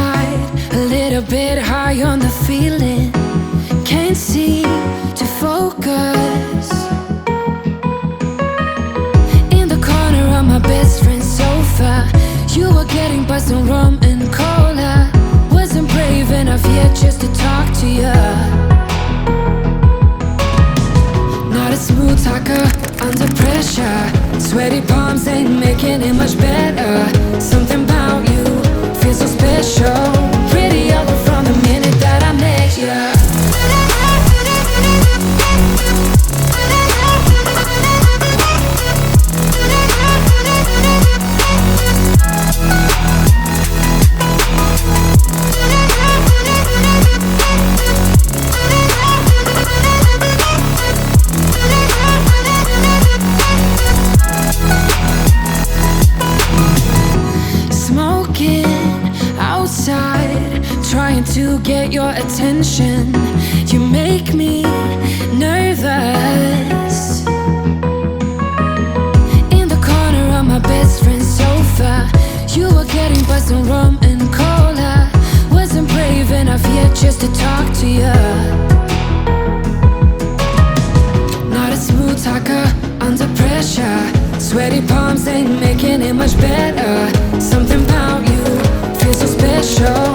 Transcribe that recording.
outside, a little bit high on the feeling. Can't seem to focus. In the corner of my best friend's sofa, you were getting buzzed on rum and cola. Wasn't brave enough yet just to talk to you. Not a smooth talker under pressure. Sweaty palms ain't making it much better. Something about you feels so special. Pretty over from the minute that I met you. Outside, trying to get your attention. You make me nervous. In the corner of my best friend's sofa, you were getting buzzed on rum and cola. Wasn't brave enough yet just to talk to you. Not a smooth talker under pressure. Sweaty palms ain't making it much better. Something about you feels so special.